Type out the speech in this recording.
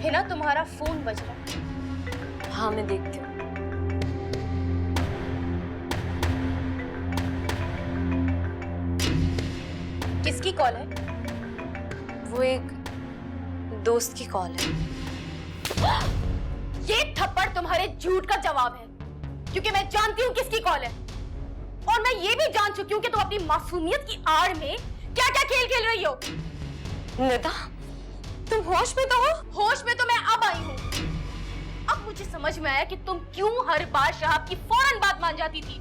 हिना, तुम्हारा फोन बज रहा है। हाँ, मैं देखती हूँ। किसकी कॉल है? वो एक दोस्त की कॉल है। ये थप्पड़ तुम्हारे झूठ का जवाब है, क्योंकि मैं जानती हूँ किसकी कॉल है। और मैं ये भी जान चुकी हूँ कि तुम अपनी मासूमियत की आड़ में क्या क्या खेल खेल रही हो। निदा, तुम होश में तो हो? होश में तो मैं अब आई हूँ। अब मुझे समझ में आया कि तुम क्यों हर बार शहाब की फौरन बात मान जाती थी।